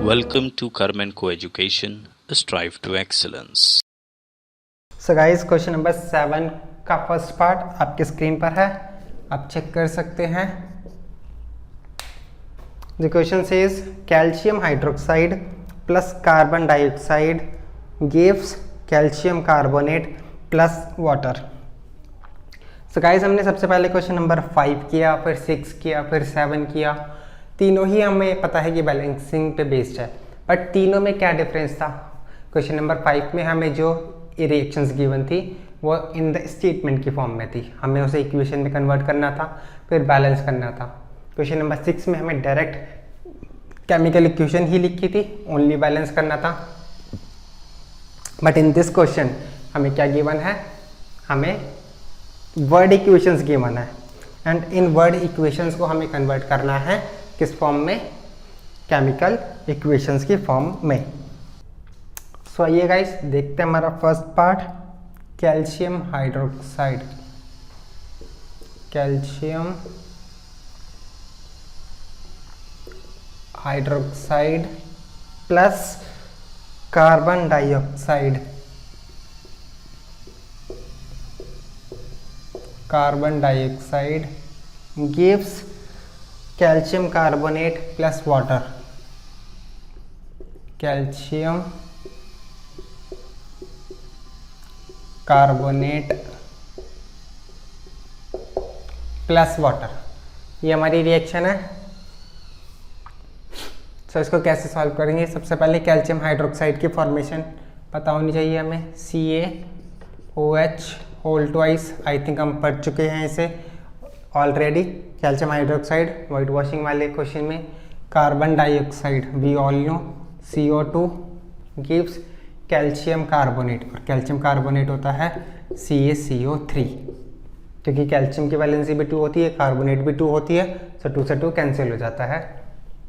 Welcome to Carmen Coeducation, strive to excellence. So guys question number 7 का first part आपकी screen पर है, आप चेक कर सकते हैं। The question says calcium hydroxide plus carbon dioxide gives calcium carbonate plus water. So guys हमने सबसे पहले क्वेश्चन नंबर 5 किया, फिर 6 किया, फिर 7 किया। तीनों ही हमें पता है कि बैलेंसिंग पे बेस्ड है, बट तीनों में क्या डिफरेंस था? क्वेश्चन नंबर 5 में हमें जो रिएक्शंस गिवन थी वो इन द स्टेटमेंट की फॉर्म में थी, हमें उसे इक्वेशन में कन्वर्ट करना था, फिर बैलेंस करना था। क्वेश्चन नंबर 6 में हमें डायरेक्ट केमिकल इक्वेशन ही लिखी थी, ओनली बैलेंस करना था। बट इन दिस क्वेश्चन हमें क्या गिवन है? हमें वर्ड इक्वेशंस गिवन है, एंड इन वर्ड इक्वेशंस को हमें कन्वर्ट करना है किस फॉर्म में? केमिकल इक्वेशंस की फॉर्म में। सो आइए गाइस देखते हैं हमारा first part, calcium hydroxide. Calcium hydroxide plus carbon dioxide. Carbon dioxide gives calcium carbonate plus water. Calcium carbonate plus water, ये हमारी रिएक्शन है। सो इसको कैसे सॉल्व करेंगे? सबसे पहले कैल्शियम हाइड्रोक्साइड की फॉर्मेशन पता होनी चाहिए हमें, CaOH whole twice. I think हम पढ़ चुके हैं इसे already. Calcium hydroxide white washing वाले क्वेश्चन में। Carbon dioxide we all know CO2 gives calcium carbonate, और कैल्शियम कार्बोनेट होता है CaCO3, क्योंकि कैल्शियम की वैलेंसी भी 2 होती है, कार्बोनेट भी 2 होती है, सो 2 से 2 कैंसिल हो जाता है।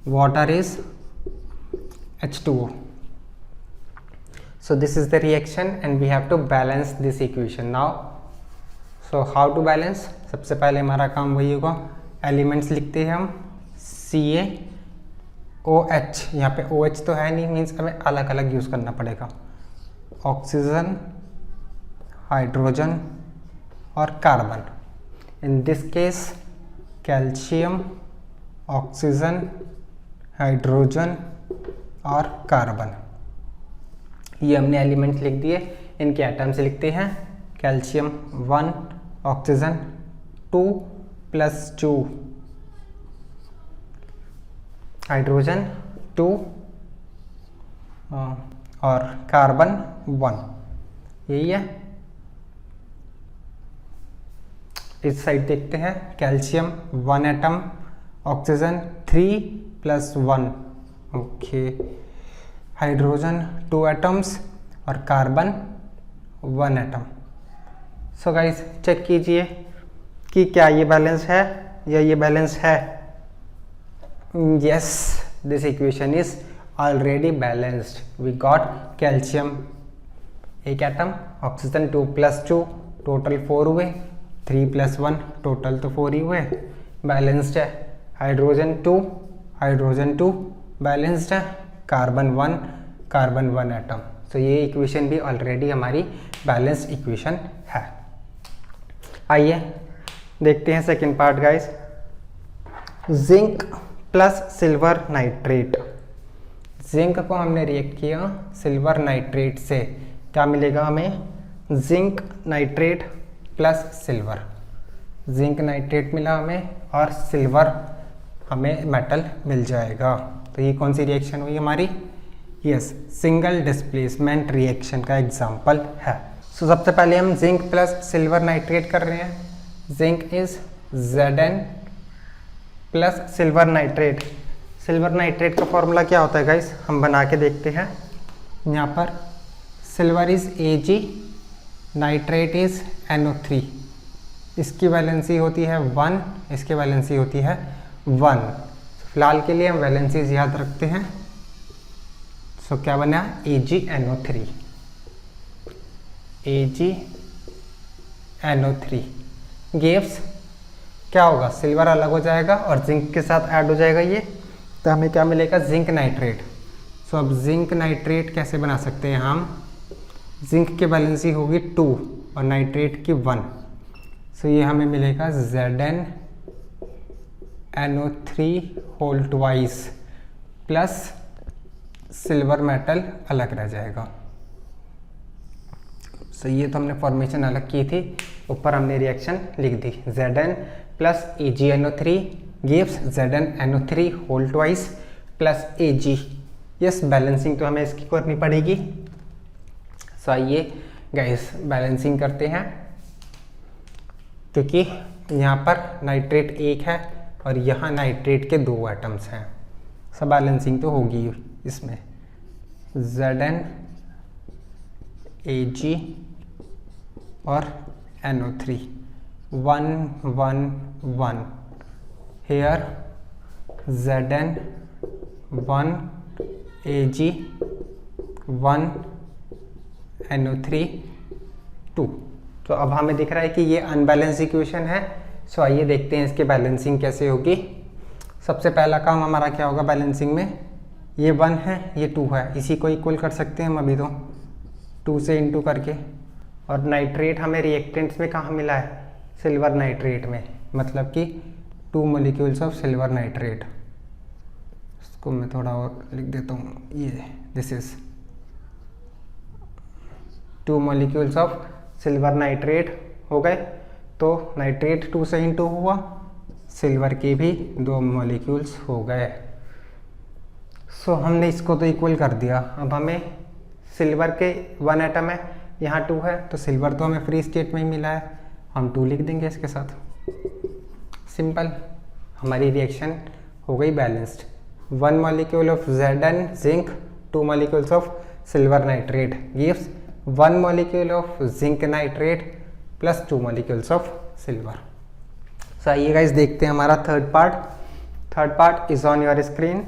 Water is H2O। So this is the reaction and we have to balance this equation now. So how to balance? सबसे पहले हमारा काम वही होगा, एलिमेंट्स लिखते हैं हम CaOH। यहाँ पे OH तो है नहीं, मीन्स हमें अलग अलग यूज़ करना पड़ेगा। ऑक्सीजन, हाइड्रोजन और carbon. In this case calcium, oxygen, hydrogen और कार्बन, ये हमने एलिमेंट्स लिख दिए। इनके एटम्स लिखते हैं, कैल्शियम 1, ऑक्सीजन 2 + 2, हाइड्रोजन 2 और कार्बन 1, यही है। इस साइड देखते हैं, calcium 1 atom, oxygen 3 + 1, okay, hydrogen 2 atoms और carbon 1 atom. So guys check कीजिए कि क्या ये बैलेंस है या ये बैलेंस है। Yes, this equation is already balanced. We got calcium 1 atom, oxygen 2 + 2, total 4 हुए, 3 + 1 टोटल तो 4 ही हुए, बैलेंस्ड है। हाइड्रोजन 2 बैलेंस्ड है, कार्बन 1 एटम। सो ये इक्वेशन भी ऑलरेडी हमारी बैलेंस इक्वेशन है। आइए देखते हैं second part guys, zinc plus silver nitrate. Zinc को हमने रिएक्ट किया सिल्वर नाइट्रेट से, क्या मिलेगा हमें? Zinc nitrate plus silver. Zinc nitrate मिला हमें और सिल्वर हमें मेटल मिल जाएगा। तो ये कौन सी रिएक्शन हुई हमारी? यस, सिंगल डिस्प्लेसमेंट रिएक्शन का एग्जांपल है। सो सबसे पहले हम जिंक प्लस सिल्वर नाइट्रेट कर रहे हैं। Zinc is Zn plus silver nitrate. Silver nitrate का फॉर्मूला क्या होता है गाइस? हम बना के देखते हैं। यहाँ पर silver is Ag, nitrate is NO3। इसकी वैलेंसी होती है 1, इसकी वैलेंसी होती है 1। फिलहाल के लिए हम वैलेंसीज याद रखते हैं। सो क्या बना? AgNO3। AgNO3 गिव्स क्या होगा? सिल्वर अलग हो जाएगा और जिंक के साथ ऐड हो जाएगा ये, तो हमें क्या मिलेगा? Zinc nitrate. सो अब जिंक नाइट्रेट कैसे बना सकते हैं हम, जिंक की वैलेंसी होगी 2 और नाइट्रेट की 1। सो ये हमें मिलेगा ZnNO3 whole twice plus silver metal अलग रह जाएगा। सो ये तो हमने फॉर्मेशन अलग की थी, ऊपर हमने रिएक्शन लिख दी। Zn plus AgNO3 gives ZnNO3 whole twice plus Ag। Yes, balancing तो हमें इसकी करनी पड़ेगी। सो आइए गाइस बैलेंसिंग करते हैं, क्योंकि यहाँ पर नाइट्रेट 1 है और यहाँ नाइट्रेट के 2 एटम्स हैं। सब बैलेंसिंग तो होगी इसमें। Zn Ag और NO3 1 1 1 here Zn 1 Ag 1 NO3 2। तो अब हमें दिख रहा है कि ये अनबैलेंस इक्वेशन है। सो आइए देखते हैं इसके बैलेंसिंग कैसे होगी। सबसे पहला काम हमारा क्या होगा बैलेंसिंग में, ये 1 है ये 2 है, इसी को इक्वल कर सकते हैं हम अभी तो 2 से इंटू करके। और नाइट्रेट हमें रिएक्टेंट्स में कहाँ मिला है, सिल्वर नाइट्रेट में, मतलब कि 2 मॉलिक्यूल्स ऑफ सिल्वर नाइट्रेट। इसको मैं थोड़ा और लिख देता हूँ, ये this is 2 molecules of silver nitrate हो गए। तो नाइट्रेट 2 से इंटू हुआ, सिल्वर के भी 2 मॉलिक्यूल्स हो गए। सो हमने इसको तो इक्वल कर दिया। अब हमें सिल्वर के 1 एटम है, यहाँ 2 है, तो सिल्वर तो हमें फ्री स्टेट में ही मिला है, हम 2 लिख देंगे इसके साथ। सिंपल, हमारी रिएक्शन हो गई balanced. 1 molecule of Zn zinc 2 molecules of silver nitrate gives 1 molecule of zinc nitrate plus 2 molecules of silver. So आइए गाइस देखते हैं हमारा third part is on your screen.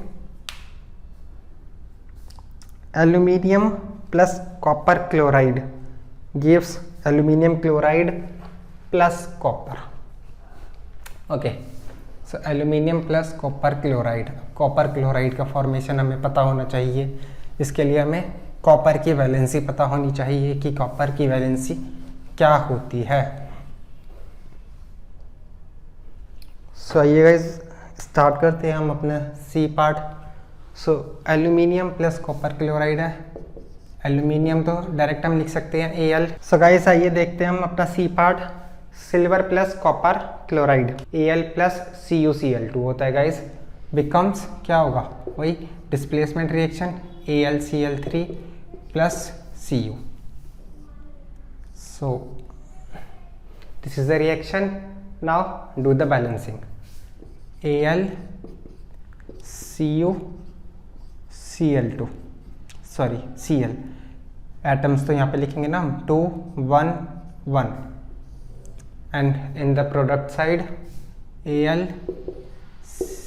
Aluminium plus copper chloride gives aluminium chloride plus copper. Okay, so aluminium plus copper chloride का formation हमें पता होना चाहिए। इसके लिए हमें कॉपर की वैलेंसी पता होनी चाहिए कि कॉपर की वैलेंसी क्या होती है। सो आइए गाइस स्टार्ट करते हैं हम अपना सी पार्ट। सो एल्यूमिनियम प्लस कॉपर क्लोराइड है, एल्यूमिनियम तो डायरेक्ट हम लिख सकते हैं Al। सो गाइस आइए देखते हैं हम अपना C part. Silver plus copper chloride Al plus CuCl2 होता है गाइस, बिकम्स क्या होगा, वही displacement reaction AlCl3 plus Cu। So this is the reaction. Now do the balancing. Al Cu Cl2 sorry Cl atoms तो यहाँ पे लिखेंगे ना हम 2 1 1 and in the product side Al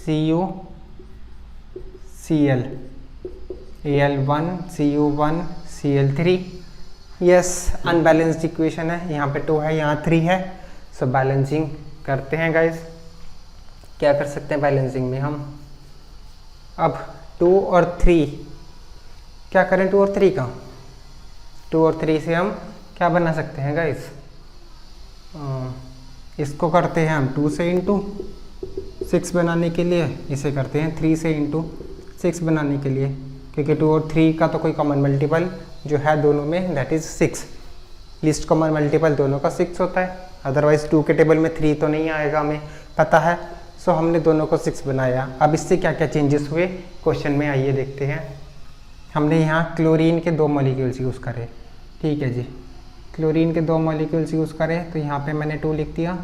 Cu Cl Al1 Cu1 Cl3। Yes, unbalanced equation है, यहाँ पे 2 है यहाँ 3 है। सो बैलेंसिंग करते हैं गाइस। क्या कर सकते हैं बैलेंसिंग में हम, अब 2 और 3 क्या करें, 2 और 3 का 2 और 3 से हम क्या बना सकते हैं गाइस, इसको करते हैं हम 2 से इंटू 6 बनाने के लिए, इसे करते हैं 3 से इंटू 6 बनाने के लिए, क्योंकि 2 और 3 का तो कोई कॉमन मल्टीपल जो है दोनों में that is 6। Least common multiple दोनों का 6 होता है, अदरवाइज 2 के टेबल में 3 तो नहीं आएगा, हमें पता है। सो हमने दोनों को 6 बनाया। अब इससे क्या क्या चेंजेस हुए क्वेश्चन में आइए देखते हैं। हमने यहाँ क्लोरीन के 2 मॉलिक्यूल्स यूज़ करे, ठीक है जी, क्लोरीन के 2 मॉलिक्यूल्स यूज़ करें तो यहाँ पे मैंने 2 लिख दिया,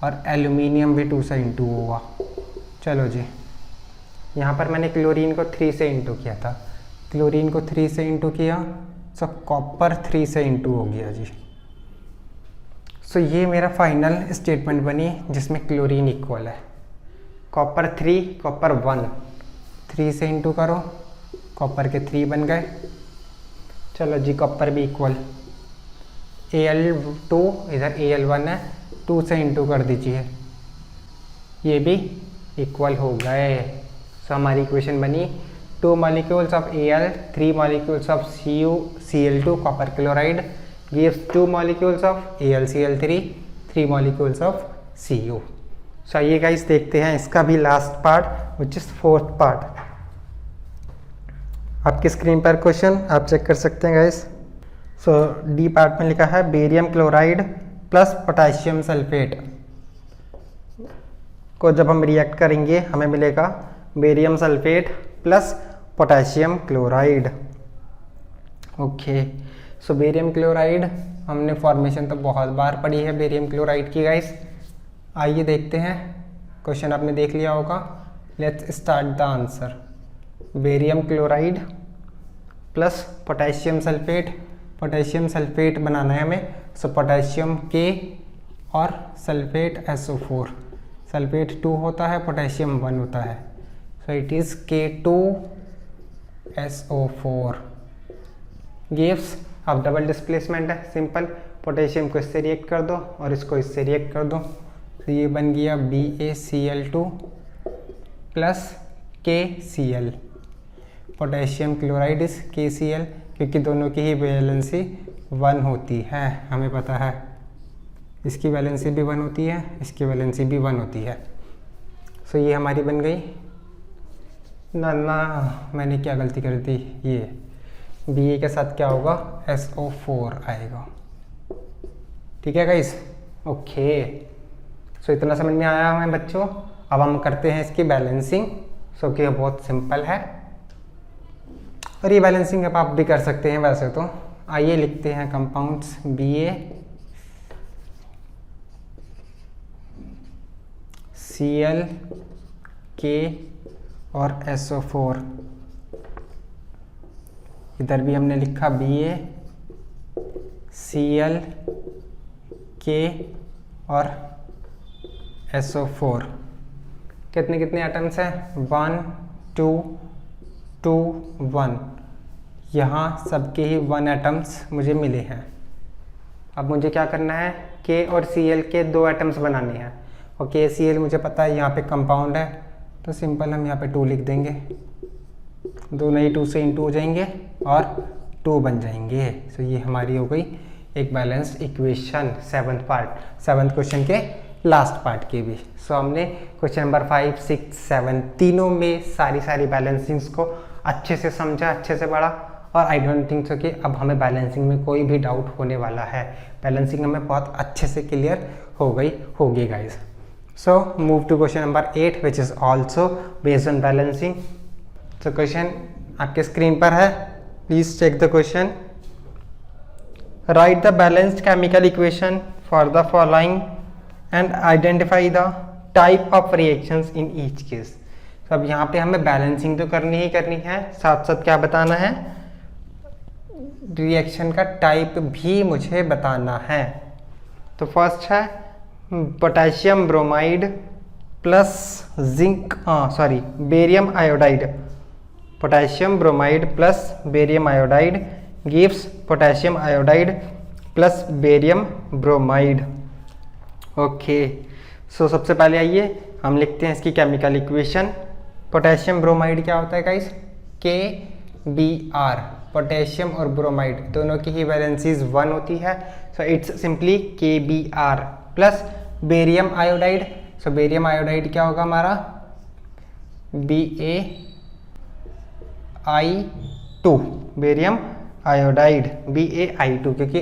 और एल्यूमिनियम भी 2 से इंटू हुआ। चलो जी, यहाँ पर मैंने क्लोरीन को 3 से इंटू किया था, क्लोरीन को 3 से इंटू किया, सो कॉपर 3 से इंटू हो गया जी। सो ये मेरा फाइनल स्टेटमेंट बनी जिसमें क्लोरीन इक्वल है, कॉपर 3 कॉपर 1, 3 से इंटू करो, कॉपर के 3 बन गए। चलो जी, कॉपर भी इक्वल, Al2 इधर Al1 है, 2 से इंटू कर दीजिए, ये भी इक्वल हो गए। सो हमारी इक्वेशन बनी 2 molecules of Al, 3 molecules of CuCl2 copper chloride gives 2 molecules of AlCl3, 3 molecules of Cu. So आइए गाइस देखते हैं इसका भी last part which is fourth part. आपकी स्क्रीन पर क्वेश्चन आप चेक कर सकते हैं गाइस। सो डी पार्ट में लिखा है barium chloride plus potassium sulphate को जब हम रिएक्ट करेंगे हमें मिलेगा barium sulphate plus potassium chloride. Okay, so barium chloride हमने फॉर्मेशन तो बहुत बार पढ़ी है बेरियम क्लोराइड की गाइस। आइए देखते हैं, क्वेश्चन आपने देख लिया होगा। Let's start the answer. Barium chloride plus potassium sulphate, potassium sulphate बनाना है हमें। सो पोटेशियम के और सल्फेट SO4, सल्फेट 2 होता है, पोटेशियम 1 होता है। So it is K2SO4 gives. अब डबल डिस्प्लेसमेंट है, सिंपल। पोटेशियम को इससे रिएक्ट कर दो और इसको इससे रिएक्ट कर दो, तो ये बन गया BaCl2 plus KCl। Potassium chloride is KCl, क्योंकि दोनों की ही वैलेंसी 1 होती है, हमें पता है। इसकी वैलेंसी भी 1 होती है, इसकी वैलेंसी भी 1 होती है। सो ये हमारी बन गई ना मैंने क्या गलती कर दी, ये Ba के साथ क्या होगा, SO4 आएगा। ठीक है गाइस, ओके। सो इतना समझ में आया हमें बच्चों। अब हम करते हैं इसकी बैलेंसिंग। सो कि बहुत सिंपल है और ये बैलेंसिंग अब आप भी कर सकते हैं वैसे तो। आइए लिखते हैं कंपाउंड्स BaCl, K और SO4। इधर भी हमने लिखा BaCl, K और SO4। कितने कितने एटम्स हैं, 1 2 2 1। यहाँ सबके ही 1 एटम्स मुझे मिले हैं। अब मुझे क्या करना है, K और Cl के 2 एटम्स बनाने हैं। और KCl मुझे पता है यहाँ पे कंपाउंड है, तो सिंपल हम यहाँ पे 2 लिख देंगे। दोनों ही 2 से इंटू हो जाएंगे और 2 बन जाएंगे। सो ये हमारी हो गई एक बैलेंस्ड इक्वेशन। 7th क्वेश्चन के लास्ट पार्ट के भी। सो हमने क्वेश्चन नंबर 5 6 7 तीनों में सारी बैलेंसिंग्स को अच्छे से समझा, अच्छे से पढ़ा। और आई डोंट थिंक सो कि अब हमें बैलेंसिंग में कोई भी डाउट होने वाला है। बैलेंसिंग हमें बहुत अच्छे से क्लियर होगी guys. So move to question number 8 which is also based on balancing. तो क्वेश्चन आपके स्क्रीन पर है, please check the question. Write the balanced chemical equation for the following and identify the type of reactions in each case. तो अब यहाँ पे हमें balancing तो करनी ही करनी है, साथ साथ क्या बताना है, रिएक्शन का टाइप भी मुझे बताना है। तो फर्स्ट है potassium bromide plus barium iodide. Potassium bromide plus barium iodide gives potassium iodide plus barium bromide. Okay, so सबसे पहले आइए हम लिखते हैं इसकी केमिकल इक्वेशन। पोटेशियम ब्रोमाइड क्या होता है गाइस, KBr। पोटेशियम और ब्रोमाइड दोनों की ही वैलेंसीज 1 होती है, so it's simply KBr plus barium iodide. So barium iodide क्या होगा हमारा, BaI2। बेरियम आयोडाइड BaI2, क्योंकि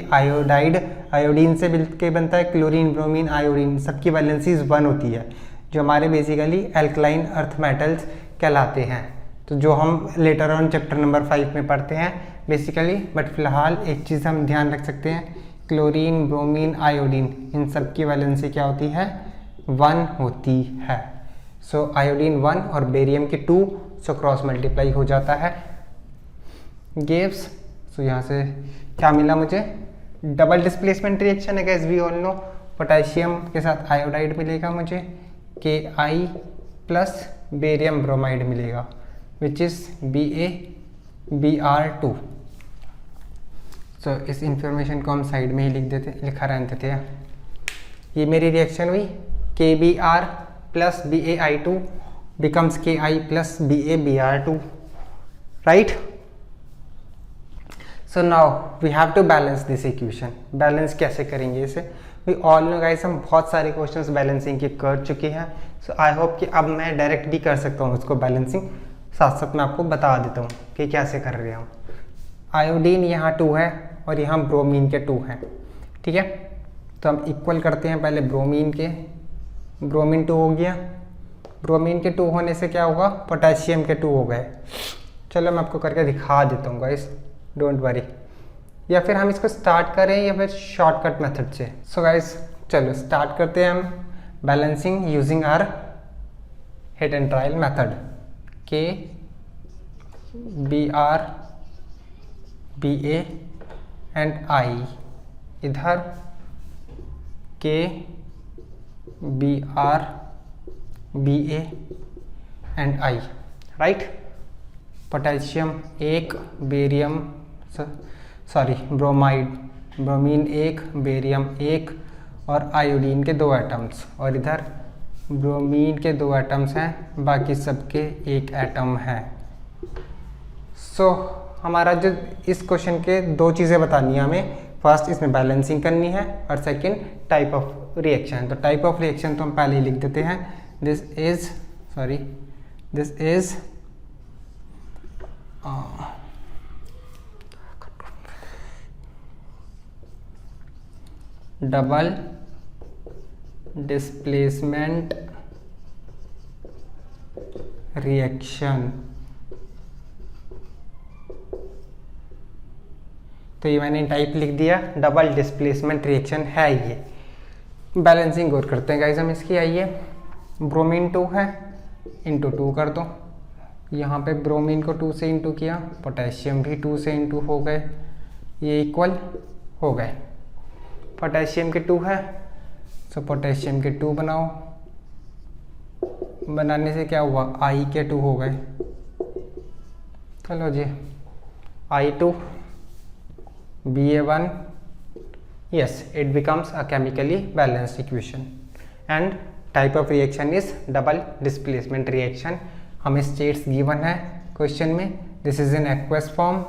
आयोडीन से मिलकर बनता है क्लोरीन, ब्रोमीन, आयोडीन, सबकी वैलेंसीज 1 होती है, जो हमारे बेसिकली एल्कलाइन अर्थ मेटल्स कहलाते हैं। तो जो हम लेटर ऑन चैप्टर नंबर 5 में पढ़ते हैं बेसिकली। बट फिलहाल एक चीज़ हम ध्यान रख सकते हैं, क्लोरीन, ब्रोमीन, आयोडीन, इन सब की वैलेंसी क्या होती है, 1 होती है। सो आयोडीन 1 और बेरियम के 2, सो क्रॉस मल्टीप्लाई हो जाता है, गिव्स। सो यहाँ से क्या मिला मुझे, डबल डिस्प्लेसमेंट रिएक्शन है guys, we all know. Potassium के साथ आयोडाइड मिलेगा मुझे, Ki प्लस बेरियम ब्रोमाइड मिलेगा, विच इज़ BaBr2। सो इस इंफॉर्मेशन को हम साइड में ही लिखा रहते थे। ये मेरी रिएक्शन हुई, KBr plus BaI2 becomes Ki plus BaBr2। Right. So now we have to balance this equation. Balance कैसे करेंगे इसे? वी ऑल नो गाइस, हम बहुत सारे क्वेश्चंस बैलेंसिंग के कर चुके हैं. सो आई होप कि अब मैं डायरेक्ट भी कर सकता हूँ उसको बैलेंसिंग. साथ साथ मैं आपको बता देता हूँ कि कैसे कर रहे हूँ. आयोडीन यहाँ 2 है और यहाँ ब्रोमीन के 2 हैं. ठीक है, तो हम इक्वल करते हैं पहले ब्रोमीन के. ब्रोमीन 2 हो गया. ब्रोमीन के 2 होने से क्या होगा? पोटेशियम के 2 हो गए. चलो मैं आपको करके दिखा देता हूँ गाइस, डोंट वरी. या फिर हम इसको स्टार्ट करें या फिर शॉर्टकट मेथड से. सो गाइस चलो स्टार्ट करते हैं हम balancing using our hit and trial method. K B R B A and I. इधर K B R B A and I. Right. Potassium 1, barium bromide, bromine 1, barium 1 और iodine के 2 atoms. और इधर bromine के 2 atoms हैं, बाकी सबके 1 atom है. सो हमारा जो इस क्वेश्चन के 2 चीज़ें बतानी है हमें. फर्स्ट इसमें बैलेंसिंग करनी है और सेकंड टाइप ऑफ रिएक्शन. तो टाइप ऑफ रिएक्शन तो हम पहले ही लिख देते हैं. This is double displacement reaction. तो ये मैंने टाइप लिख दिया, डबल डिस्प्लेसमेंट रिएक्शन है ये. बैलेंसिंग और करते हैं गाइस हम इसकी. आइए, ब्रोमीन 2 है, इंटू 2 कर दो. यहाँ पे ब्रोमीन को 2 से इंटू किया, पोटेशियम भी 2 से इंटू हो गए, ये इक्वल हो गए. पोटेशियम के 2 है, सो पोटेशियम के 2 बनाओ. बनाने से क्या हुआ? आई के 2 हो गए. चलो जी, I2 BA1. yes, it becomes a chemically balanced equation and type of reaction is double displacement reaction. हमें स्टेट्स गिवन है क्वेश्चन में. This is in aqueous form,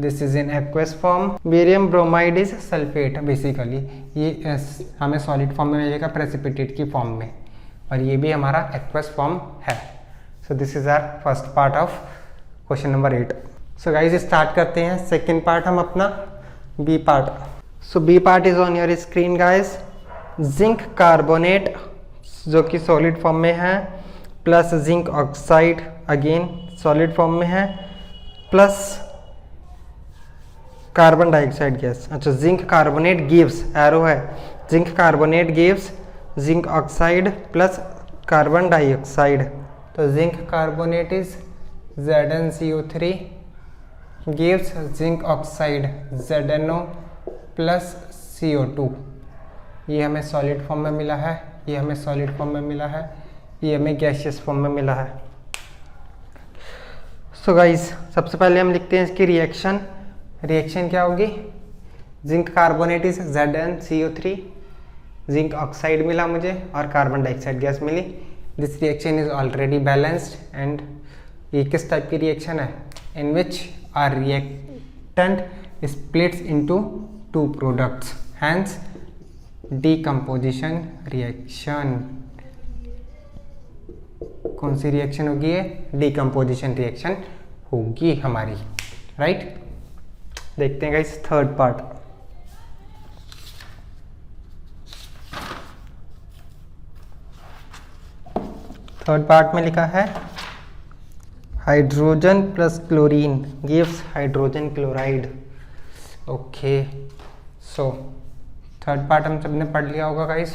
this is in aqueous form. Barium bromide is sulphate. Basically ये हमें solid form में मिलेगा, precipitate की form में, और ये भी हमारा एक्वस फॉर्म है. So this is our first part of question number 8. So guys start करते हैं सेकेंड पार्ट हम अपना, B part. So B part is on your screen guys. Zinc carbonate जो कि सॉलिड फॉर्म में है, plus zinc oxide again solid form में है, प्लस कार्बन डाइऑक्साइड गैस. अच्छा, जिंक कार्बोनेट गिव्स, एरो है, zinc carbonate gives zinc oxide plus carbon dioxide. तो zinc carbonate is ZnCO3 gives zinc oxide ZnO plus CO2. ये हमें solid form में मिला है, ये हमें सॉलिड फॉर्म में मिला है, ये हमें गैसियस फॉर्म में मिला है. सो गाइस सबसे पहले हम लिखते हैं इसकी रिएक्शन. रिएक्शन क्या होगी? Zinc carbonate is ZnCO3, zinc oxide मिला मुझे और कार्बन डाइऑक्साइड गैस मिली. This reaction is already balanced. And ये किस टाइप की रिएक्शन है? In which are reactant splits into 2 products, hence decomposition reaction. कौन सी रिएक्शन होगी ये? डीकम्पोजिशन रिएक्शन होगी हमारी. राइट. देखते हैं guys third part. Third part में लिखा है hydrogen plus chlorine gives hydrogen chloride. Okay, so third part हम सबने पढ़ लिया होगा guys,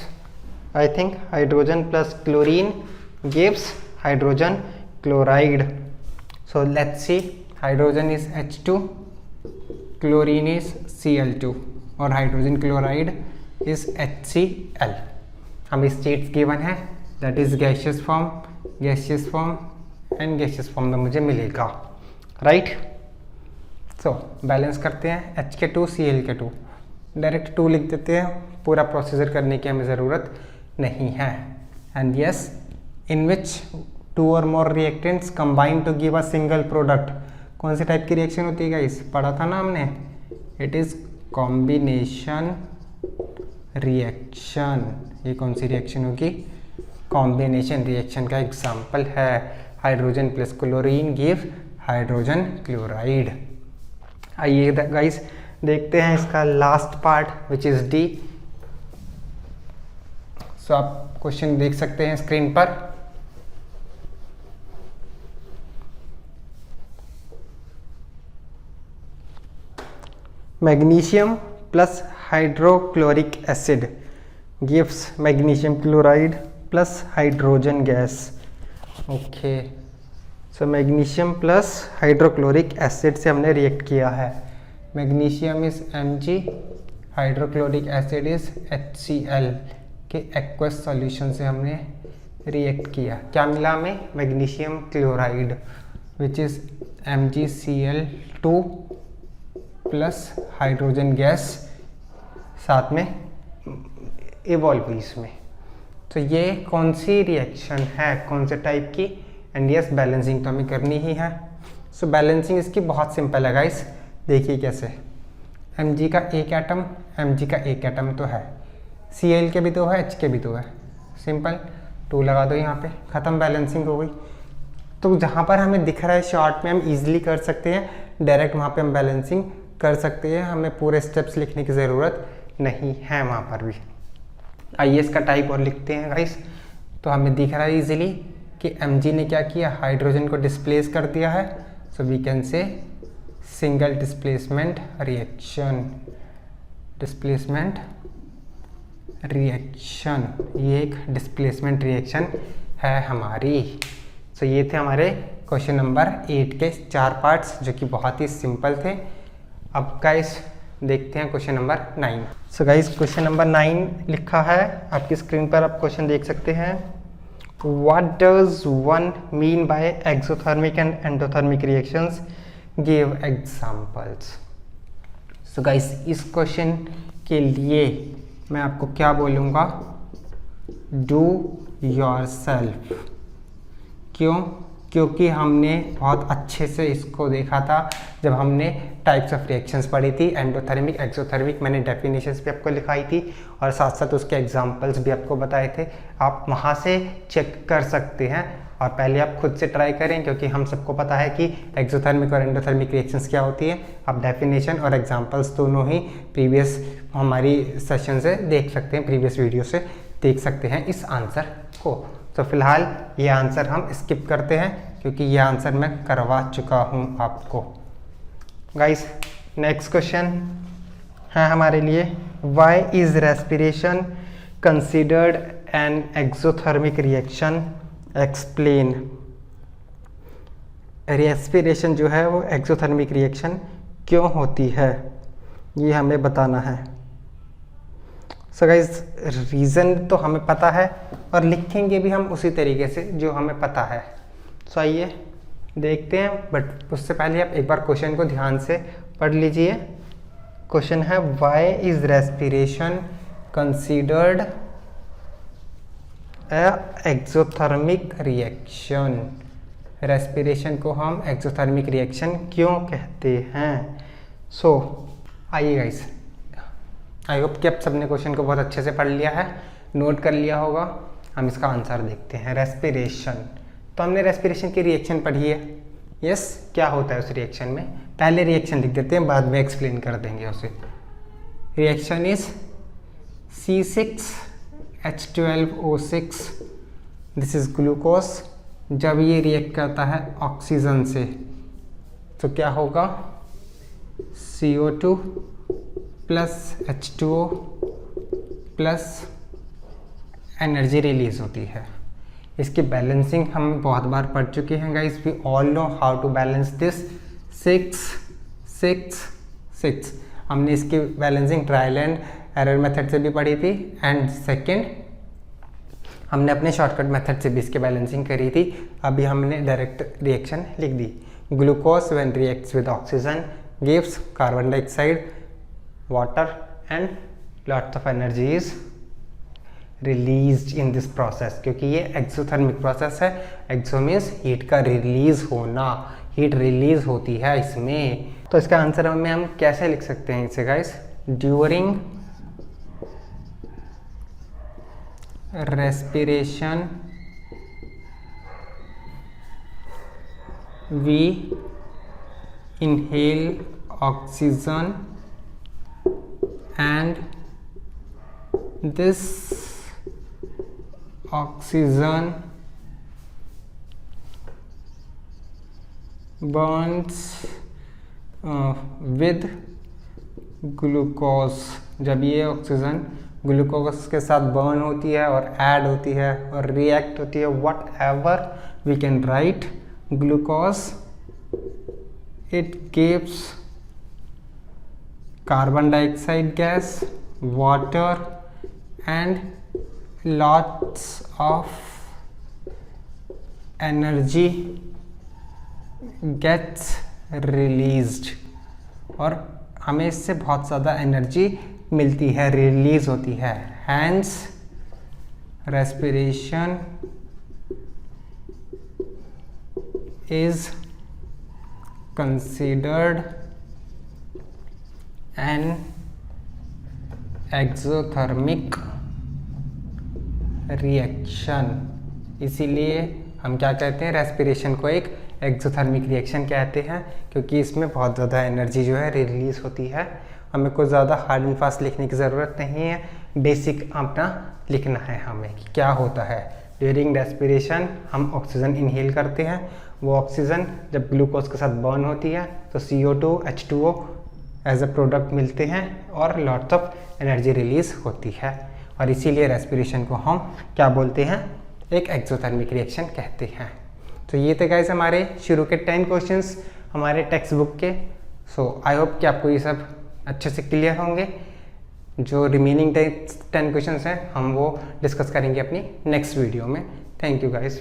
I think. Hydrogen plus chlorine gives hydrogen chloride. So let's see. Hydrogen is H2, chlorine is Cl2 और hydrogen chloride is HCl. हमें states given है, that is gaseous form, gaseous form and gaseous form में मुझे मिलेगा. Right. So balance करते हैं. H2 Cl2, direct 2 लिख देते हैं, पूरा प्रोसीजर करने की हमें ज़रूरत नहीं है. And yes, in which 2 or more reactants combine to give a single product. कौन से टाइप की रिएक्शन होती है गाइस, पढ़ा था ना हमने, इट इज़ कॉम्बिनेशन रिएक्शन। ये कौन सी रिएक्शन होगी, कॉम्बिनेशन रिएक्शन का एग्जाम्पल है hydrogen plus chlorine give hydrogen chloride. आइए गाइस देखते हैं इसका last part which is D. So आप क्वेश्चन देख सकते हैं स्क्रीन पर। Magnesium plus hydrochloric acid gives magnesium chloride plus hydrogen gas. Okay, so magnesium plus hydrochloric acid से हमने रिएक्ट किया है। Magnesium is Mg, hydrochloric acid is HCl के एक्वस सॉल्यूशन से हमने रिएक्ट किया। क्या मिला हमें, magnesium chloride which is MgCl2 plus hydrogen gas साथ में इवॉल्व हुई इसमें। तो ये कौन सी रिएक्शन है, कौन से टाइप की, एंड यस बैलेंसिंग तो हमें करनी ही है। सो बैलेंसिंग इसकी बहुत सिंपल है गाइस, देखिए कैसे। Mg का एक एटम, Mg का एक एटम तो है, Cl के भी तो है, H के भी तो है, सिंपल 2 लगा दो यहाँ पे, ख़त्म, बैलेंसिंग हो गई। तो जहाँ पर हमें दिख रहा है शॉर्ट में हम इजीली कर सकते हैं, डायरेक्ट वहाँ पे हम बैलेंसिंग कर सकते हैं, हमें पूरे स्टेप्स लिखने की ज़रूरत नहीं है वहाँ पर भी। आइए इसका टाइप और लिखते हैं गाइस। तो हमें दिख रहा है इजीली कि Mg ने क्या किया, हाइड्रोजन को डिस्प्लेस कर दिया है। So we can say single displacement reaction, displacement reaction, ये एक डिस्प्लेसमेंट रिएक्शन है हमारी। सो ये थे हमारे क्वेश्चन नंबर 8 के 4 पार्ट्स जो कि बहुत ही सिंपल थे। अब गाइस देखते हैं question number 9। So guys question number 9 लिखा है आपकी स्क्रीन पर, आप क्वेश्चन देख सकते हैं। What does one mean by exothermic and endothermic reactions, give examples. So guys इस क्वेश्चन के लिए मैं आपको क्या बोलूँगा, डू योरसेल्फ। क्यों, क्योंकि हमने बहुत अच्छे से इसको देखा था जब हमने टाइप्स ऑफ रिएक्शंस पढ़ी थी, एंडोथर्मिक एक्सोथर्मिक, मैंने डेफिनेशंस भी आपको लिखाई थी और साथ साथ उसके एग्जांपल्स भी आपको बताए थे। आप वहाँ से चेक कर सकते हैं और पहले आप खुद से ट्राई करें, क्योंकि हम सबको पता है कि एक्सोथर्मिक और एंडोथर्मिक रिएक्शंस क्या होती है। आप डेफिनेशन और एग्जांपल्स दोनों ही प्रीवियस हमारी सेशन से देख सकते हैं, प्रीवियस वीडियो से देख सकते हैं इस आंसर को। तो फिलहाल ये आंसर हम स्किप करते हैं क्योंकि ये आंसर मैं करवा चुका हूँ आपको। गाइस नेक्स्ट क्वेश्चन है हमारे लिए, why is respiration considered an exothermic reaction, explain. Respiration जो है वो एक्सोथर्मिक रिएक्शन क्यों होती है, ये हमें बताना है। सो गाइस रीज़न तो हमें पता है और लिखेंगे भी हम उसी तरीके से जो हमें पता है। सो आइए देखते हैं, बट उससे पहले आप एक बार क्वेश्चन को ध्यान से पढ़ लीजिए। क्वेश्चन है, why is respiration considered exothermic reaction. Respiration को हम एक्सोथर्मिक रिएक्शन क्यों कहते हैं। सो आइए गाइस, आई होप कि आप सबने क्वेश्चन को बहुत अच्छे से पढ़ लिया है, नोट कर लिया होगा। हम इसका आंसर देखते हैं। रेस्पिरेशन, तो हमने रेस्पिरेशन की रिएक्शन पढ़ी है, यस क्या होता है उस रिएक्शन में, पहले रिएक्शन लिख देते हैं, बाद में एक्सप्लेन कर देंगे उसे। Reaction is C6H12O6, this is glucose. जब ये रिएक्ट करता है ऑक्सीजन से तो क्या होगा, CO2 plus H2O plus energy release होती है। इसकी बैलेंसिंग हम बहुत बार पढ़ चुके हैं guys, we all know how to balance this 6-6-6। हमने इसकी balancing trial and error method से भी पढ़ी थी, एंड सेकंड हमने अपने शॉर्टकट मेथड से भी इसकी बैलेंसिंग करी थी। अभी हमने डायरेक्ट रिएक्शन लिख दी। Glucose when reacts with oxygen gives carbon dioxide, water and lots of energy is released in this process. क्योंकि ये एक्सोथर्मिक प्रोसेस है, एक्सो मीन्स हीट का रिलीज होना, हीट रिलीज होती है इसमें। तो इसका आंसर में हम कैसे लिख सकते हैं इसे guys, during respiration we inhale oxygen and this oxygen burns with glucose। जब ये ऑक्सीजन ग्लूकोज के साथ बर्न होती है और ऐड होती है और रिएक्ट होती है, whatever we can write glucose, it gives carbon dioxide gas, water and lots of energy gets released, और हमें इससे बहुत ज़्यादा एनर्जी मिलती है, रिलीज होती है। Hence respiration is considered an exothermic reaction. इसीलिए हम क्या कहते हैं, रेस्पिरेशन को एक एक्सोथर्मिक रिएक्शन कहते हैं, क्योंकि इसमें बहुत ज़्यादा एनर्जी जो है रिलीज होती है। हमें कुछ ज़्यादा हार्ड एंड फास्ट लिखने की ज़रूरत नहीं है, बेसिक अपना लिखना है हमें कि क्या होता है। ड्यूरिंग रेस्पिरेशन हम ऑक्सीजन इनहेल करते हैं, वो ऑक्सीजन जब ग्लूकोज के साथ बर्न होती है तो CO2 H2O as a product मिलते हैं और लॉट्स ऑफ एनर्जी रिलीज होती है, और इसीलिए रेस्पिरेशन को हम क्या बोलते हैं, एक एक्सोथर्मिक रिएक्शन कहते हैं। तो ये थे गाइस हमारे शुरू के 10 क्वेश्चंस हमारे टेक्स्ट बुक के। सो आई होप कि आपको ये सब अच्छे से क्लियर होंगे। जो रिमेनिंग 10 क्वेश्चंस हैं हम वो डिस्कस करेंगे अपनी नेक्स्ट वीडियो में। Thank you guys.